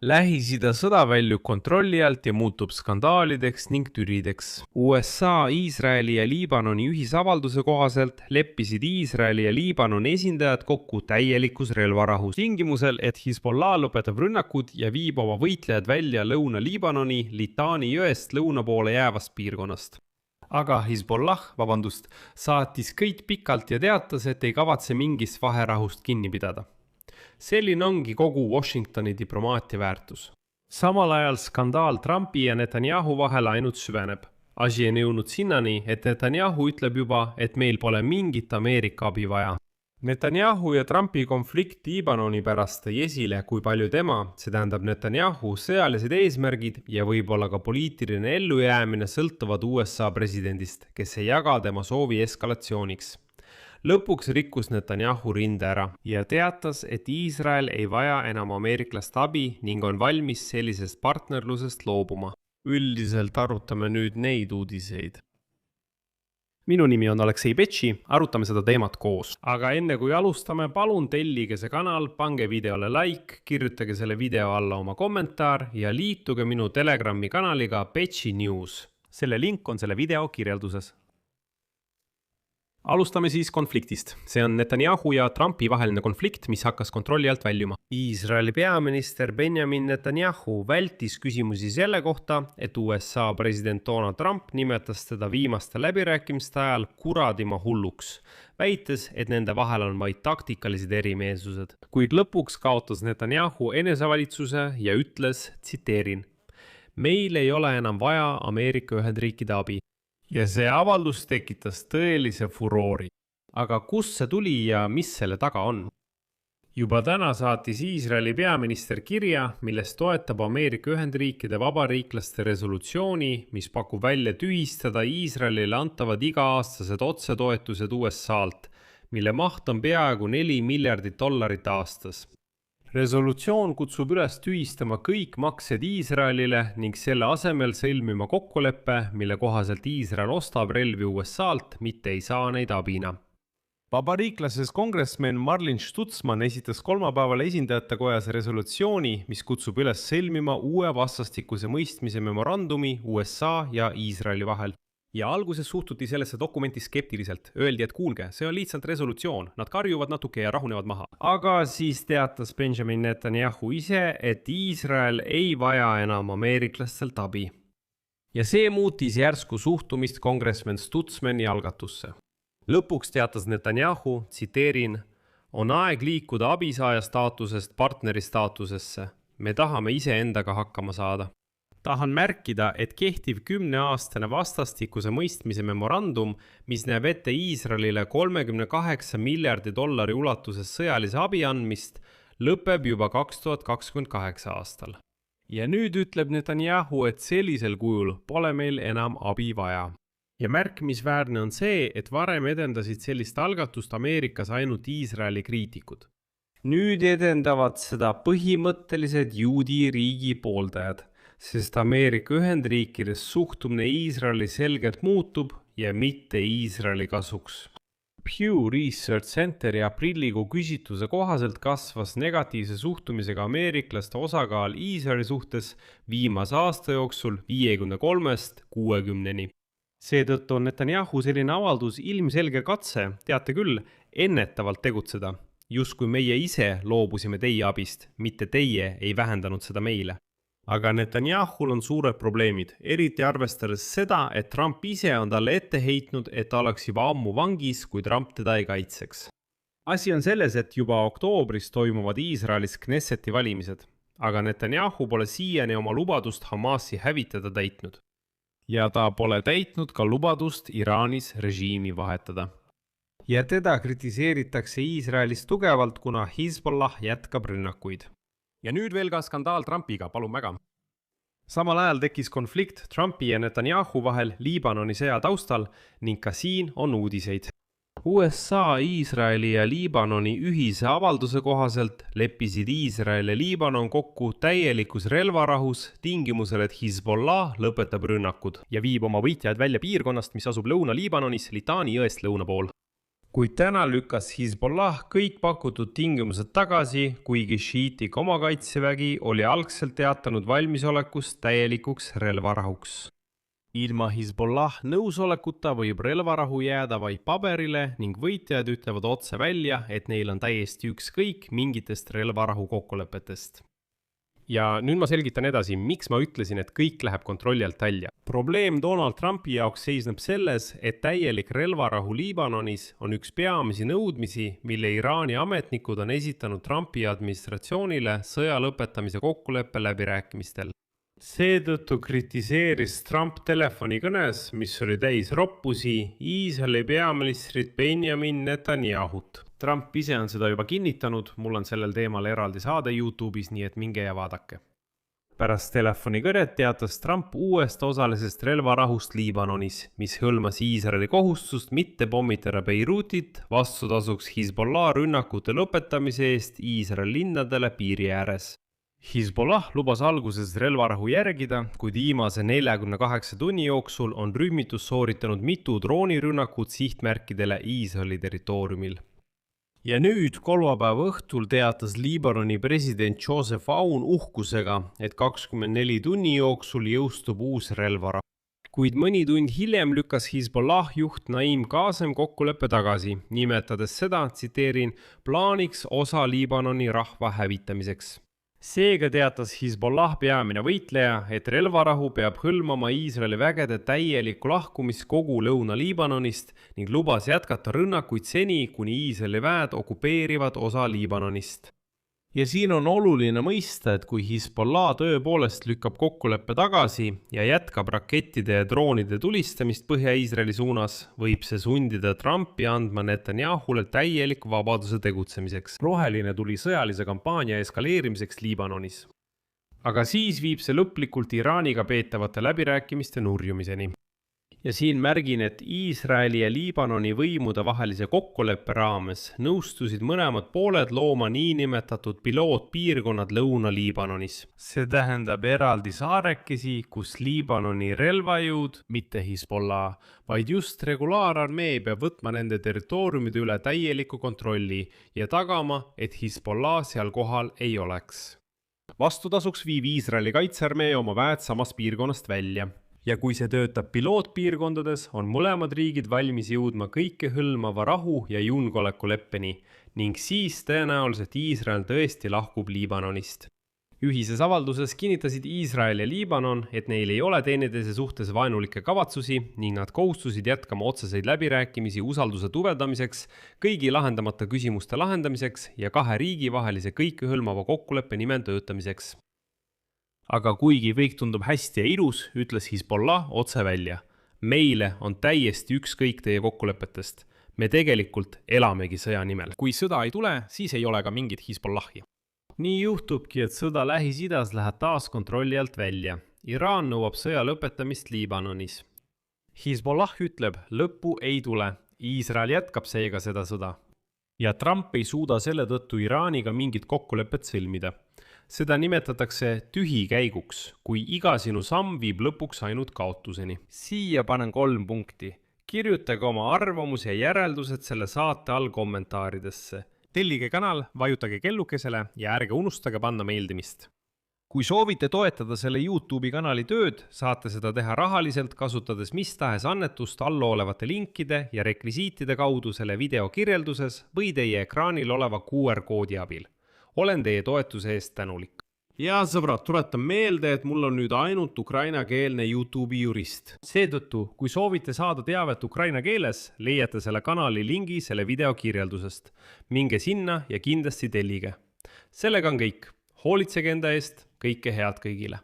Lähis-Ida sõda väljub kontrolli alt ja muutub skandaalideks ning türideks. USA, Iisraeli ja Liibanoni ühisavalduse kohaselt leppisid Iisraeli ja Liibanoni esindajad kokku täielikus relvarahus tingimusel, et Hezbollah lõpetab rünnakud ja viib oma võitlejad välja Lõuna-Liibanoni Litani jõest lõuna poole jäävast piirkonnast. Aga Hezbollah, saatis kõid pikalt ja teatas, et ei kavatse mingist vaherahust kinni pidada. Selline ongi kogu Washingtoni diplomaatia väärtus. Samal ajal skandaal Trumpi ja Netanyahu vahel ainult süveneb. Asi on jõudnud sinnani, et Netanyahu ütleb juba, et meil pole mingit Ameerika abi vaja. Netanyahu ja Trumpi konflikt Liibanoni pärast tõi esile, kui palju tema, see tähendab Netanyahu sõjalised eesmärgid ja võib-olla ka poliitiline ellujäämine sõltuvad USA presidendist, kes ei jaga tema soovi eskalatsiooniks. Lõpuks rikkus Netanyahu rinde ära ja teatas, et Iisrael ei vaja enam ameeriklast abi ning on valmis sellisest partnerlusest loobuma. Üldiselt arutame nüüd neid uudiseid. Minu nimi on Aleksei Betši, arutame seda teemat koos. Aga enne kui alustame, palun tellige see kanal, pange videole like, kirjutage selle video alla oma kommentaar ja liituge minu Telegrami kanaliga Betši News. Selle link on selle video kirjelduses. Alustame siis konfliktist. See on Netanyahu ja Trumpi vaheline konflikt, mis hakkas kontrolli alt väljuma. Iisraeli peaminister Benjamin Netanyahu vältis küsimusi selle kohta, et USA president Donald Trump nimetas teda viimaste läbirääkimiste ajal kuradima hulluks, väites, et nende vahel on vaid taktikalised erimeelsused. Kuid lõpuks kaotas Netanyahu enesevalitsuse ja ütles, tsiteerin, meil ei ole enam vaja Ameerika Ühendriikide abi. Ja see avaldus tekitas tõelise furoori. Aga kust see tuli ja mis selle taga on? Juba täna saatis Iisraeli peaminister kirja, milles toetab Ameerika Ühendriikide vabariiklaste resolutsiooni, mis pakub välja tühistada Iisraelile antavad iga-aastased otsetoetused USA-lt, mille maht on peaaegu $4 miljardit aastas. Resolutsioon kutsub üles tühistama kõik maksed Iisraelile ning selle asemel sõlmima kokkuleppe, mille kohaselt Iisrael ostab relvi USA-lt, mitte ei saa neid abina. Vabariiklases kongressmen Marlin Stutzman esitas kolmapäeval esindajate kojas resolutsiooni, mis kutsub üles sõlmima uue vastastikuse mõistmise memorandumi USA ja Iisraeli vahel. Ja alguses suhtuti sellesse dokumenti skeptiliselt. Öeldi, et kuulge, see on lihtsalt resolutsioon. Nad karjuvad natuke ja rahunevad maha. Aga siis teatas Benjamin Netanyahu ise, et Iisrael ei vaja enam ameeriklastelt abi. Ja see muutis järsku suhtumist kongressmen Stutzmani algatusse. Lõpuks teatas Netanyahu, tsiteerin, on aeg liikuda abisaaja staatusest partneri staatusesse. Me tahame ise endaga hakkama saada. Tahan märkida, et kehtiv 10-aastane vastastikuse mõistmise memorandum, mis näeb ette Iisraelile $38 miljardi ulatuses sõjalise abi andmist, lõpeb juba 2028 aastal. Ja nüüd ütleb Netanyahu, et sellisel kujul pole meil enam abi vaja. Ja märkimisväärne on see, et varem edendasid sellist algatust Ameerikas ainult Iisraeli kriitikud. Nüüd edendavad seda põhimõttelised juudi riigi pooldajad, sest Ameerika Ühendriikides suhtumine Iisraeli selgelt muutub ja mitte Iisraeli kasuks. Pew Research Centeri aprillikuu küsitluse kohaselt kasvas negatiivse suhtumisega ameeriklaste osakaal Iisraeli suhtes viimase aasta jooksul 53-st 60-ni. Seetõttu on Netanyahu selline avaldus ilmselge katse, teate küll, ennetavalt tegutseda. Just kui meie ise loobusime teie abist, mitte teie ei vähendanud seda meile. Aga Netanyahul on suured probleemid, eriti arvestades seda, et Trump ise on talle ette heitnud, et ta oleks juba ammu vangis, kui Trump teda ei kaitseks. Asi on selles, et juba oktoobris toimuvad Iisraelis Knesseti valimised, aga Netanyahu pole siiani oma lubadust Hamasi hävitada täitnud. Ja ta pole täitnud ka lubadust Iraanis režiimi vahetada. Ja teda kritiseeritakse Iisraelis tugevalt, kuna Hezbollah jätkab rünnakuid. Ja nüüd veel ka skandaal Trumpiga, palun väga. Samal ajal tekkis konflikt Trumpi ja Netanyahu vahel Liibanoni sõja taustal ning ka siin on uudiseid. USA, Iisraeli ja Liibanoni ühise avalduse kohaselt leppisid Iisrael ja Liibanon kokku täielikus relvarahus tingimusel, et Hezbollah lõpetab rünnakud ja viib oma võitlejad välja piirkonnast, mis asub Lõuna-Liibanonis Litani jõest lõuna pool. Kuid täna lükkas Hezbollah kõik pakutud tingimused tagasi, kuigi šiitik oma kaitsevägi oli algselt teatanud valmisolekust täielikuks relvarahuks. Ilma Hezbollah nõusolekuta võib relvarahu jääda vaid paberile ning võitjad ütlevad otse välja, et neil on täiesti ükskõik mingitest relvarahu kokkulepetest. Ja nüüd ma selgitan edasi, miks ma ütlesin, et kõik läheb kontrolli alt välja. Probleem Donald Trumpi jaoks seisneb selles, et täielik relvarahu Liibanonis on üks peamisi nõudmisi, mille Iraani ametnikud on esitanud Trumpi administratsioonile sõja lõpetamise kokkuleppe läbirääkimistel. Seetõttu kritiseeris Trump telefonikõnes, mis oli täis roppusi, Iisraeli peaministrit Benjamin Netanyahut. Trump ise on seda juba kinnitanud, mul on sellel teemal eraldi saade YouTube'is, nii et minge ja vaadake. Pärast telefonikõnet teatas Trump uuest osalisest relvarahust Liibanonis, mis hõlmas Iisraeli kohustust mitte pommitada Beirutit vastutasuks Hezbollah rünnakute lõpetamise eest Iisraeli linnadele piiri ääres. Hezbollah lubas alguses relvarahu järgida, kuid viimase 48 tunni jooksul on rühmitus sooritanud mitu droonirünnakut sihtmärkidele Iisraeli territooriumil. Ja nüüd kolmapäeva õhtul teatas Liibanoni president Joseph Aoun uhkusega, et 24 tunni jooksul jõustub uus relvarahu. Kuid mõni tund hiljem lükkas Hezbollah juht Naim Qasem kokkuleppe tagasi, nimetades seda, tsiteerin, plaaniks osa Liibanoni rahva hävitamiseks. Seega teatas Hezbollah peamine võitleja, et relvarahu peab hõlmama Iisraeli vägede täielikku lahkumist kogu Lõuna-Liibanonist ning lubas jätkata rünnakuid seni, kuni Iisraeli väed okupeerivad osa Liibanonist. Ja siin on oluline mõista, et kui Hezbollah tõepoolest lükkab kokkuleppe tagasi ja jätkab rakettide ja droonide tulistamist Põhja-Iisraeli suunas, võib see sundida Trumpi andma Netanyahule täielik vabaduse tegutsemiseks. Roheline tuli sõjalise kampaania eskaleerimiseks Liibanonis. Aga siis viib see lõplikult Iraaniga peetavate läbirääkimiste nurjumiseni. Ja siin märgin, et Iisraeli ja Liibanoni võimude vahelise kokkuleppe raames nõustusid mõlemad pooled looma niinimetatud pilootpiirkonnad Lõuna-Liibanonis. See tähendab eraldi saarekesi, kus Liibanoni relvajõud, mitte Hezbollah, vaid just regulaararmee peab võtma nende territooriumide üle täieliku kontrolli ja tagama, et Hezbollah seal kohal ei oleks. Vastutasuks viib Iisraeli kaitsearmee oma väed samast piirkonnast välja. Ja kui see töötab pilootpiirkondades, on mõlemad riigid valmis jõudma kõike hõlmava rahu ja julgeolekuleppeni ning siis tõenäoliselt Iisrael tõesti lahkub Liibanonist. Ühises avalduses kinnitasid Iisrael ja Liibanon, et neil ei ole teineteise suhtes vaenulikke kavatsusi ning nad kohustusid jätkama otseseid läbirääkimisi usalduse tugevdamiseks, kõigi lahendamata küsimuste lahendamiseks ja kahe riigi vahelise kõikehõlmava kokkuleppe nimel töötamiseks. Aga kuigi kõik tundub hästi ja ilus, ütles Hezbollah otse välja. Meile on täiesti ükskõik teie kokkulepetest. Me tegelikult elamegi sõja nimel. Kui sõda ei tule, siis ei ole ka mingit Hezbollahi. Nii juhtubki, et sõda Lähis-Idas läheb taas kontrolli alt välja. Iraan nõuab sõja lõpetamist Liibanonis. Hezbollah ütleb, lõppu ei tule. Iisrael jätkab seega seda sõda. Ja Trump ei suuda selle tõttu Iraaniga mingit kokkulepet sõlmida. Seda nimetatakse tühikäiguks, kui iga sinu samm viib lõpuks ainult kaotuseni. Siia panen 3 punkti. Kirjutage oma arvamus ja järeldused selle saate all kommentaaridesse. Tellige kanal, vajutage kellukesele ja ärge unustage panna meeldimist. Kui soovite toetada selle YouTube'i kanali tööd, saate seda teha rahaliselt, kasutades mis tahes annetust allaolevate linkide ja rekvisiitide kaudu selle video kirjelduses või teie ekraanil oleva QR-koodi abil. Olen teie toetuse eest tänulik. Ja sõbrad, tuletan meelde, et mul on nüüd ainult ukrainakeelne YouTube'i jurist. Seetõttu, kui soovite saada teavet ukraina keeles, leiate selle kanali lingi selle video kirjeldusest. Minge sinna ja kindlasti tellige. Sellega on kõik. Hoolitsege enda eest, kõike head kõigile.